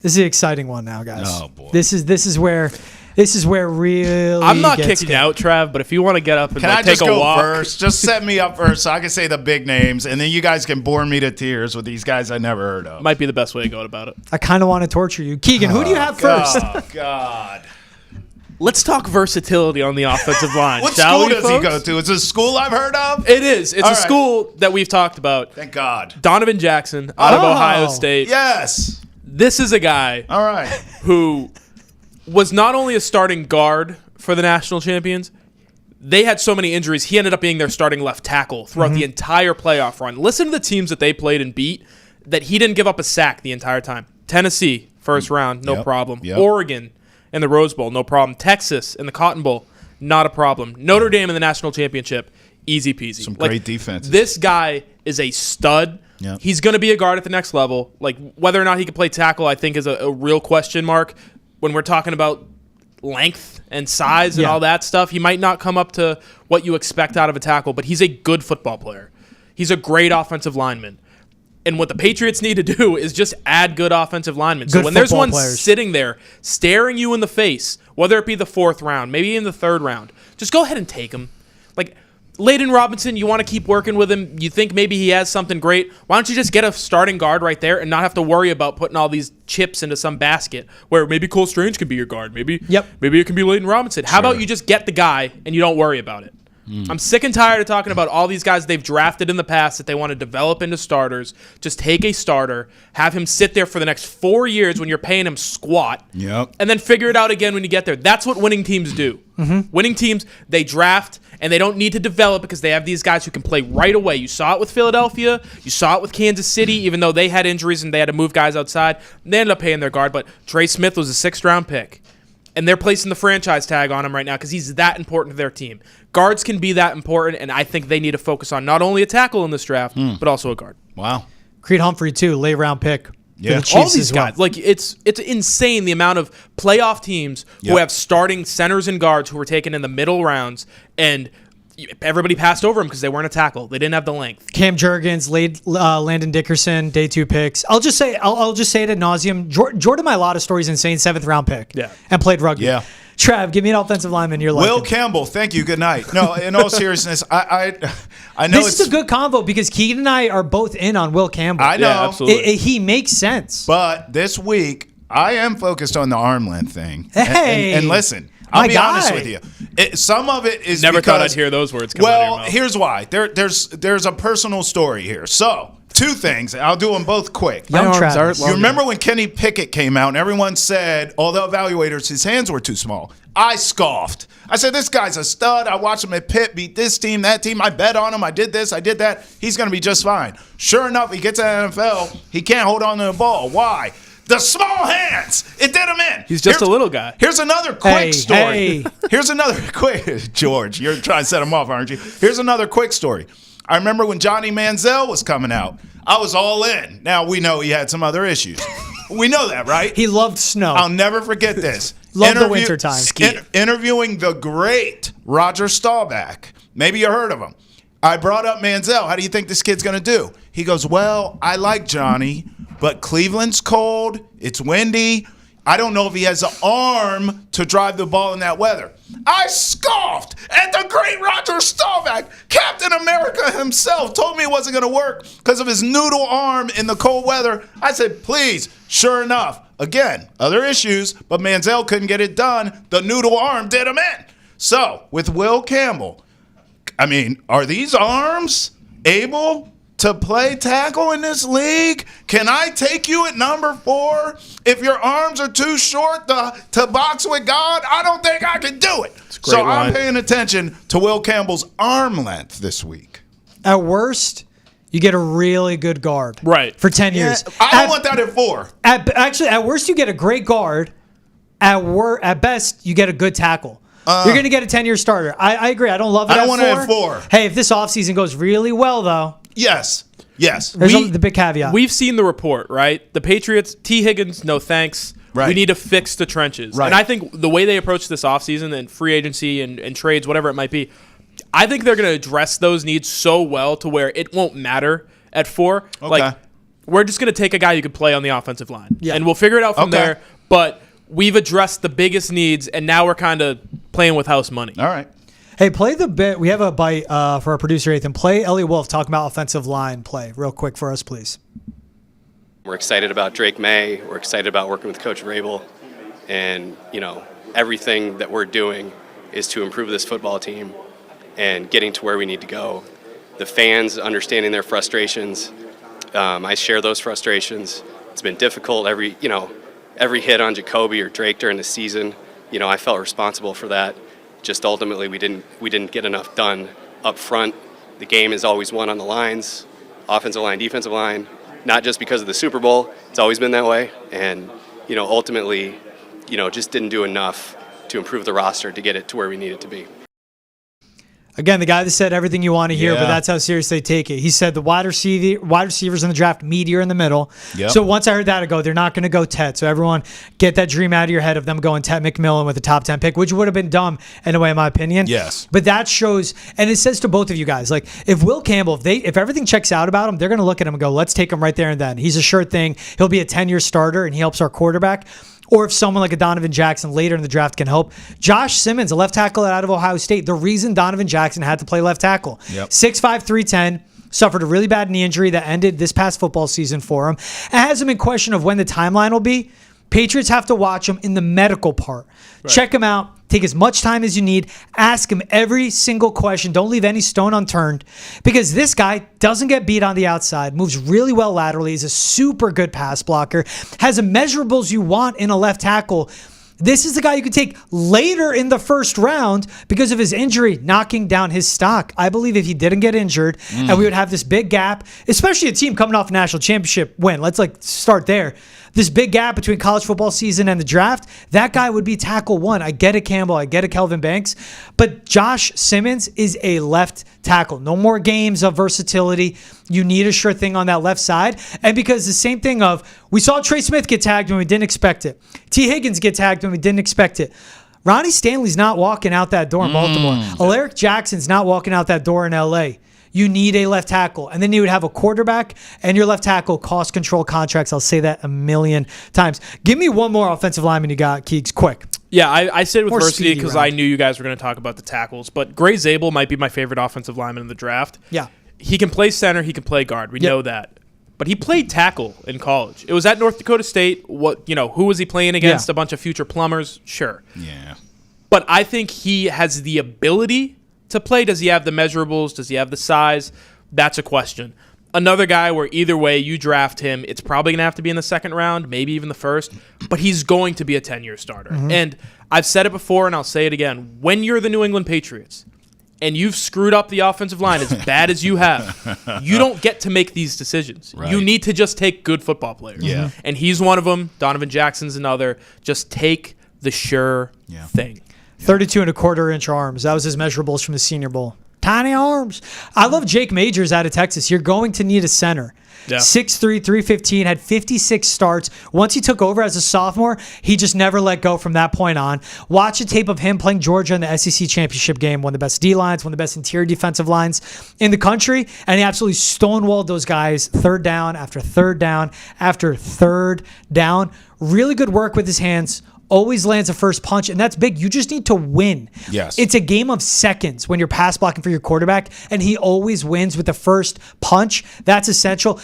This is the exciting one now, guys. Oh boy. This is where really. I'm not gets kicking good. you out, Trav, but if you want to get up and Can I take just a go walk. first? Just set me up first so I can say the big names, and then you guys can bore me to tears with these guys I never heard of. Might be the best way to go about it. I kind of want to torture you, Keegan. Who do you have first? Oh God. Let's talk versatility on the offensive line. What shall school we, does he folks? go to? Is it a school I've heard of? It is. It's All a right. school that we've talked about. Thank God. Donovan Jackson out of Oh. Ohio State. Yes. This is a guy All right. who was not only a starting guard for the national champions, they had so many injuries, he ended up being their starting left tackle throughout the entire playoff run. Listen to the teams that they played and beat, that he didn't give up a sack the entire time. Tennessee, first round, no Yep. problem. Yep. Oregon in the Rose Bowl, no problem. Texas in the Cotton Bowl, not a problem. Notre Dame in the national championship, easy peasy. Some great defenses. This guy is a stud. Yep. He's going to be a guard at the next level. Like, whether or not he can play tackle, I think is a real question mark. When we're talking about length and size and all that stuff, he might not come up to what you expect out of a tackle, but he's a good football player. He's a great offensive lineman. And what the Patriots need to do is just add good offensive linemen. So Good when there's football one players. sitting there staring you in the face, whether it be the 4th round, maybe in the 3rd round, just go ahead and take him. Like, Layden Robinson, you want to keep working with him. You think maybe he has something great. Why don't you just get a starting guard right there and not have to worry about putting all these chips into some basket where maybe Cole Strange can be your guard. Maybe it can be Layden Robinson. How about you just get the guy and you don't worry about it? I'm sick and tired of talking about all these guys they've drafted in the past that they want to develop into starters. Just take a starter, have him sit there for the next 4 years when you're paying him squat, Yep. and then figure it out again when you get there. That's what winning teams do. Winning teams, they draft, and they don't need to develop because they have these guys who can play right away. You saw it with Philadelphia. You saw it with Kansas City, even though they had injuries and they had to move guys outside. They ended up paying their guard, but Trey Smith was a 6th-round pick. And they're placing the franchise tag on him right now because he's that important to their team. Guards can be that important, and I think they need to focus on not only a tackle in this draft, but also a guard. Wow. Creed Humphrey too, late round pick. for Yeah. the Chiefs All these as well. guys, like it's insane the amount of playoff teams who Yep. have starting centers and guards who were taken in the middle rounds, and everybody passed over them because they weren't a tackle. They didn't have the length. Cam Jurgens, Landon Dickerson, day 2 picks. I'll just say it ad nauseum. Jordan Mailata story's insane, 7th-round pick. Yeah. And played rugby. Yeah. Trav, give me an offensive lineman you're Will liking. Campbell, thank you. Good night. No, in all seriousness, I know This is a good convo because Keegan and I are both in on Will Campbell. I know. Yeah, absolutely. He makes sense. But this week, I am focused on the arm length thing. Hey. And listen, I'll My be honest guy. with you. Some of it is Never because, thought I'd hear those words come out of your Well, mouth. here's why. There's a personal story here. So, 2 things. I'll do them both quick. Young arms Travis. aren't You long remember when Kenny Pickett came out and everyone said, all the evaluators, his hands were too small? I scoffed. I said, this guy's a stud. I watched him at Pitt beat this team, that team. I bet on him. I did this. I did that. He's going to be just fine. Sure enough, he gets to the NFL. He can't hold on to the ball. Why? The small hands. It did him in. He's just a little guy. Here's another quick story. hey. Here's another quick. George, you're trying to set him off, aren't you? Here's another quick story. I remember when Johnny Manziel was coming out. I was all in. Now, we know he had some other issues. We know that, right? He loved snow. I'll never forget this. Loved the wintertime. Interviewing the great Roger Staubach. Maybe you heard of him. I brought up Manziel. How do you think this kid's going to do? He goes, well, I like Johnny, but Cleveland's cold. It's windy. I don't know if he has an arm to drive the ball in that weather. I scoffed at the great Roger Staubach. Captain America himself told me it wasn't going to work because of his noodle arm in the cold weather. I said, please. Sure enough, again, other issues, but Manziel couldn't get it done. The noodle arm did him in. So, with Will Campbell, I mean, are these arms able to play tackle in this league? Can I take you at number 4? If your arms are too short to box with God, I don't think I can do it. a great So I'm line. paying attention to Will Campbell's arm length this week. At worst, you get a really good guard. Right. For 10 years. I don't want that at 4. Actually, at worst, you get a great guard. At best, you get a good tackle. You're going to get a 10-year starter. I agree. I don't love it I don't at want 4. it at 4. Hey, if this offseason goes really well, though, Yes. Yes. there's the big caveat. We've seen the report, right? The Patriots, T. Higgins, no thanks. Right. We need to fix the trenches. Right. And I think the way they approach this offseason and free agency and trades, whatever it might be, I think they're going to address those needs so well to where it won't matter at 4. Okay. Like, we're just going to take a guy who could play on the offensive line. Yeah. And we'll figure it out from Okay. there. But we've addressed the biggest needs, and now we're kind of playing with house money. All right. Hey, play the bit. We have a bite for our producer, Ethan. Play Eliot Wolf talking about offensive line play real quick for us, please. We're excited about Drake May. We're excited about working with Coach Vrabel. And, everything that we're doing is to improve this football team and getting to where we need to go. The fans understanding their frustrations. I share those frustrations. It's been difficult every hit on Jacoby or Drake during the season. I felt responsible for that. Just ultimately we didn't get enough done up front. The game is always won on the lines, offensive line, defensive line, not just because of the Super Bowl. It's always been that way. And, ultimately, just didn't do enough to improve the roster to get it to where we need it to be. Again, the guy that said everything you want to hear, but that's how serious they take it. He said the wide receivers in the draft, meteor in the middle. Yep. So once I heard that, I go, they're not going to go Tet. So everyone get that dream out of your head of them going Tet McMillan with the top 10 pick, which would have been dumb anyway, in my opinion. Yes. But that shows, and it says to both of you guys, like if Will Campbell, if everything checks out about him, they're going to look at him and go, let's take him right there and then. He's a sure thing. He'll be a 10-year starter and he helps our quarterback. Or if someone like a Donovan Jackson later in the draft can help. Josh Simmons, a left tackle out of Ohio State. The reason Donovan Jackson had to play left tackle. Yep. 6'5", 310, suffered a really bad knee injury that ended this past football season for him. It has him in question of when the timeline will be. Patriots have to watch him in the medical part. Right. Check him out. Take as much time as you need. Ask him every single question. Don't leave any stone unturned because this guy doesn't get beat on the outside, moves really well laterally, is a super good pass blocker, has the measurables you want in a left tackle. This is the guy you could take later in the first round because of his injury, knocking down his stock. I believe if he didn't get injured and we would have this big gap, especially a team coming off a national championship win. Let's start there. This big gap between college football season and the draft, that guy would be tackle one. I get it, Campbell. I get it, Kelvin Banks. But Josh Simmons is a left tackle. No more games of versatility. You need a sure thing on that left side. And because the same thing of, we saw Trey Smith get tagged when we didn't expect it. T. Higgins get tagged when we didn't expect it. Ronnie Stanley's not walking out that door in Baltimore. Alaric Jackson's not walking out that door in L.A. You need a left tackle. And then you would have a quarterback and your left tackle cost control contracts. I'll say that a million times. Give me one more offensive lineman you got, Keeks, quick. Yeah, I said with More Varsity speedy because round. I knew you guys were going to talk about the tackles. But Gray Zabel might be my favorite offensive lineman in the draft. Yeah. He can play center. He can play guard. We know that. But he played tackle in college. It was at North Dakota State. Who was he playing against? Yeah. A bunch of future plumbers? Sure. Yeah. But I think he has the ability to play. Does he have the measurables? Does he have the size? That's a question. Another guy where either way you draft him, it's probably going to have to be in the second round, maybe even the first, but he's going to be a 10-year starter. And I've said it before and I'll say it again. When you're the New England Patriots and you've screwed up the offensive line as bad as you have, you don't get to make these decisions. Right. You need to just take good football players. Yeah. And he's one of them. Donovan Jackson's another. Just take the sure thing. 32 and a quarter inch arms. That was his measurables from the Senior Bowl. Tiny arms. I love Jake Majors out of Texas. You're going to need a center. Yeah. 6'3", 315, had 56 starts. Once he took over as a sophomore, he just never let go from that point on. Watch a tape of him playing Georgia in the SEC championship game. One of the best D-lines, one of the best interior defensive lines in the country. And he absolutely stonewalled those guys third down after third down after third down. Really good work with his hands. Always lands a first punch, and that's big. You just need to win. Yes. It's a game of seconds when you're pass blocking for your quarterback, and he always wins with the first punch. That's essential.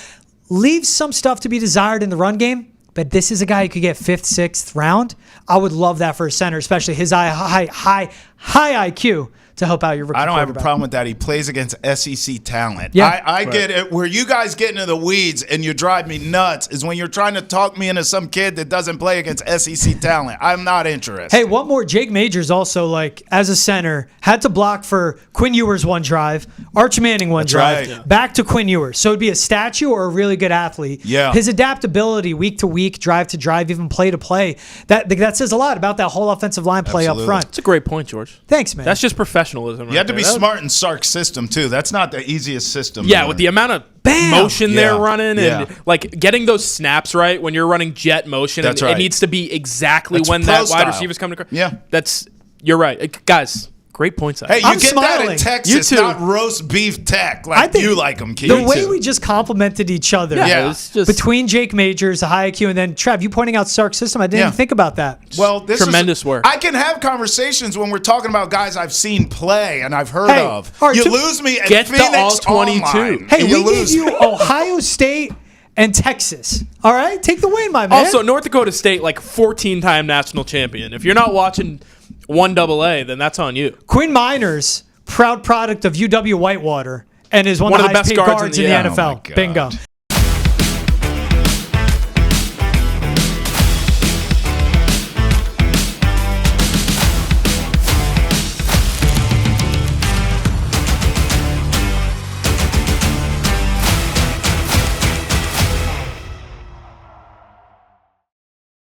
Leaves some stuff to be desired in the run game, but this is a guy who could get 5th, 6th round. I would love that for a center, especially his high IQ to help out your rookie I don't have a quarterback. problem with that. He plays against SEC talent. Yeah. I get it. Where you guys get into the weeds and you drive me nuts is when you're trying to talk me into some kid that doesn't play against SEC talent. I'm not interested. Hey, one more. Jake Majors also, as a center, had to block for Quinn Ewers one drive, Arch Manning one drive, right. back to Quinn Ewers. So it'd be a statue or a really good athlete. Yeah. His adaptability week to week, drive to drive, even play to play, that says a lot about that whole offensive line play Absolutely. up front. That's a great point, George. Thanks, man. That's just professionalism. You have to be That was- smart in Sark's system, too. That's not the easiest system. Yeah, to with learn. the amount of Bam! motion Yeah. they're running and Yeah. getting those snaps right when you're running jet motion. That's and right. It needs to be exactly That's when pro that wide style. receiver's coming across. Yeah. You're right. Guys, Great points. Hey, you I'm get smiling. that in Texas, You too. not roast beef tech I like think you like them, Keith. The way we just complimented each other. Yeah. It's just Between Jake Majors, the high IQ, and then Trev, you pointing out Sark's system. I didn't Yeah. even think about that. Well, this Tremendous is, work. I can have conversations when we're talking about guys I've seen play and I've heard Hey, of. all right, You to- lose me at Get the Phoenix all 22. Online, Hey, and we gave lose you me. Ohio State and Texas. All right? Take the win, my man. Also, North Dakota State, like 14-time national champion. If you're not watching 1AA, then that's on you. Quinn Miners, proud product of UW Whitewater, and is one of the One of the highest best paid guards guards in in the- the Oh, NFL. my God. Bingo.